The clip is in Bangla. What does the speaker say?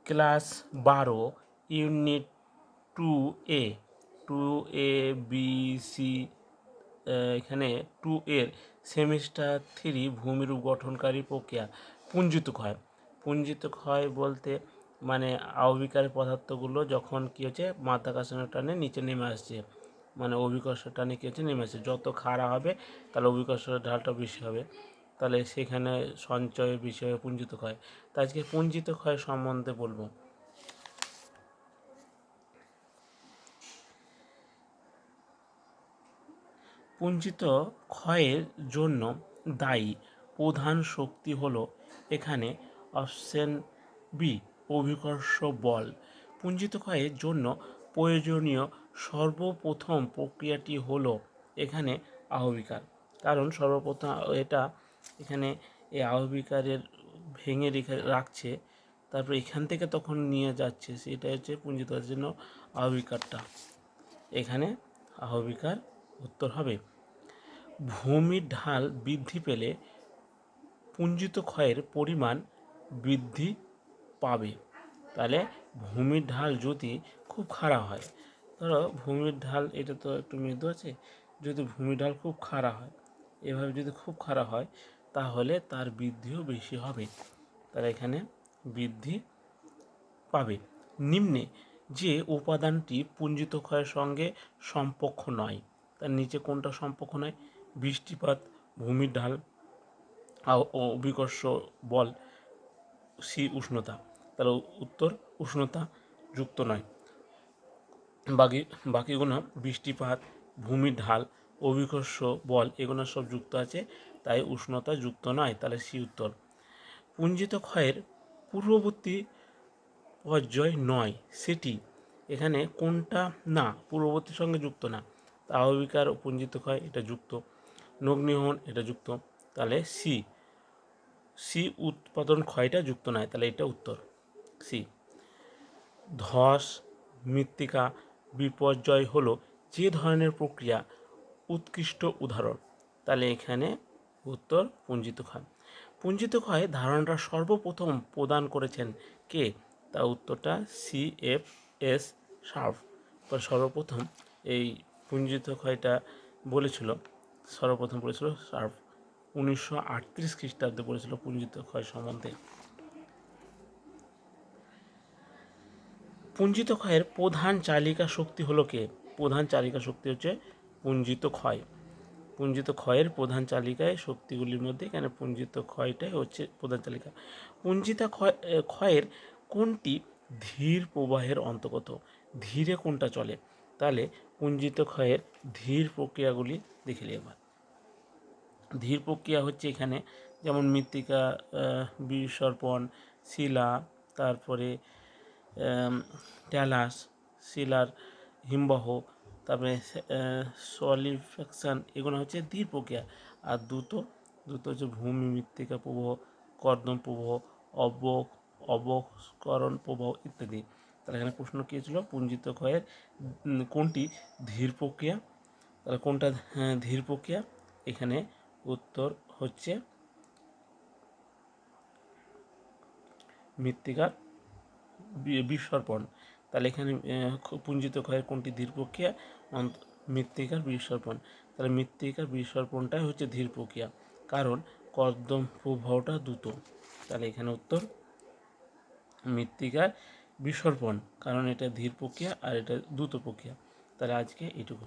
Class 12 unit 2A, 2A B C, এখানে 2 এর সেমিস্টার 3 ভূমিরূপ গঠনকারী প্রক্রিয়া পুঞ্জিত ক্ষয়। পুঞ্জিত ক্ষয় বলতে মানে আণবিকের পদার্থগুলো যখন কী হচ্ছে মাধ্যাকর্ষণের টানে নিচে নেমে আসছে, মানে অভিকর্ষের টানে কী হচ্ছে নেমে আসছে, যত খাড়া হবে তাহলে অভিকর্ষের ঢালটা বেশি হবে, তাহলে সেখানে সঞ্চয়ের বিষয়ে পুঞ্জিত ক্ষয়। তা আজকে পুঞ্জিত ক্ষয় সম্বন্ধে বলবো। পুঞ্জিত ক্ষয়ের জন্য দায়ী প্রধান শক্তি হলো এখানে অপশন বি, অভিকর্ষ বল। পুঞ্জিত ক্ষয়ের জন্য প্রয়োজনীয় সর্বপ্রথম প্রক্রিয়াটি হলো এখানে আহবিকার, কারণ সর্বপ্রথম এটা এখানে এই আহবিকারের ভেঙে রাখছে, তারপর এখান থেকে তখন নিয়ে যাচ্ছে, সেটা হচ্ছে পুঞ্জিত ক্ষয়ের জন্য আহবিকারটা। এখানে আহবিকার উত্তর হবে। ভূমির ঢাল বৃদ্ধি পেলে পুঞ্জিত ক্ষয়ের পরিমাণ বৃদ্ধি পাবে। তাহলে ভূমির ঢাল যদি খুব খাড়া হয়, ধরো ভূমির ঢাল এটা তো একটু মৃদু আছে, যদি ভূমির ঢাল খুব খাড়া হয়, এভাবে যদি খুব খাড়া হয় তাহলে তার বৃদ্ধিও বেশি হবে, তারা এখানে বৃদ্ধি পাবে। নিম্নে যে উপাদানটি পুঞ্জিত ক্ষয়ের সঙ্গে সম্পর্ক নয়, তার নিচে কোনটা সম্পর্ক নয়? বৃষ্টিপাত, ভূমির ঢাল, অভিকর্ষ বল, সি উষ্ণতা। তাহলে উত্তর উষ্ণতা যুক্ত নয়। বাকিগুলো বৃষ্টিপাত, ভূমির ঢাল, অভিকর্ষ বল এগুলো সব যুক্ত আছে, তাই উষ্ণতা যুক্ত নয়, তাহলে সি উত্তর। পুঞ্জিত ক্ষয়ের পূর্ববর্তী পর্যায় নয় সেটি এখানে কোনটা? না, পূর্ববর্তীর সঙ্গে যুক্ত না। আহবিকার ও পুঞ্জিত ক্ষয় এটা যুক্ত, নগ্নিহন এটা যুক্ত, তাহলে সি উৎপাদন ক্ষয়টা যুক্ত নয়, তাহলে এটা উত্তর সি। ধস, মৃত্তিকা বিপর্যয় হলো যে ধরনের প্রক্রিয়া উৎকৃষ্ট উদাহরণ, তাহলে এখানে উত্তর পুঞ্জিত ক্ষয়। পুঞ্জিত ক্ষয় ধারণাটা সর্বপ্রথম প্রদান করেছেন কে? তা উত্তরটা CFS শার্প সর্বপ্রথম এই পুঞ্জিত ক্ষয়টা বলেছিল, সর্বপ্রথম বলেছিল শার্প, 1938 খ্রিস্টাব্দে বলেছিল পুঞ্জিত ক্ষয় সম্বন্ধে। পুঞ্জিত ক্ষয়ের প্রধান চালিকা শক্তি হলো কে? প্রধান চালিকা শক্তি হচ্ছে পুঞ্জিত ক্ষয়। পুঞ্জিত ক্ষয়ের প্রধান চালিকায় শক্তিগুলির মধ্যে এখানে পুঞ্জিত ক্ষয়টাই হচ্ছে প্রধান চালিকা। পুঞ্জিত ক্ষয়ের কোনটি ধীর প্রবাহের অন্তর্গত? ধীরে কোনটা চলে? তাহলে পুঞ্জিত ক্ষয়ের ধীর প্রক্রিয়াগুলি দেখে এবার। ধীর প্রক্রিয়া হচ্ছে এখানে যেমন মৃত্তিকা বিসর্পণ, শিলা, তারপরে ট্যালাস, শিলার হিমবাহ, তারপরে সলিডিফিকেশন, এগুলো হচ্ছে ধীর প্রক্রিয়া। আর দ্রুত হচ্ছে ভূমি মৃত্তিকা প্রবাহ, কর্দম প্রবাহ, অবস্করণ প্রবাহ ইত্যাদি। তাহলে এখানে প্রশ্ন কী ছিল? পুঞ্জিত ক্ষয়ের কোনটি ধীর প্রক্রিয়া? তাহলে কোনটা ধীর প্রক্রিয়া? এখানে উত্তর হচ্ছে মৃত্তিকার বিসর্পণ। তাহলে এখানে পুঞ্জিত ক্ষয়ের কোনটি ধীর প্রক্রিয়া? মৃত্তিকার বিসর্পণ। তাহলে মৃত্তিকার বিসর্পণটাই হচ্ছে ধীর প্রক্রিয়া, কারণ কর্দম প্রবাহটা দ্রুত। তাহলে এখানে উত্তর মৃত্তিকার বিসর্পণ, কারণ এটা ধীর প্রক্রিয়া আর এটা দ্রুত প্রক্রিয়া। তাহলে আজকে এইটুকু।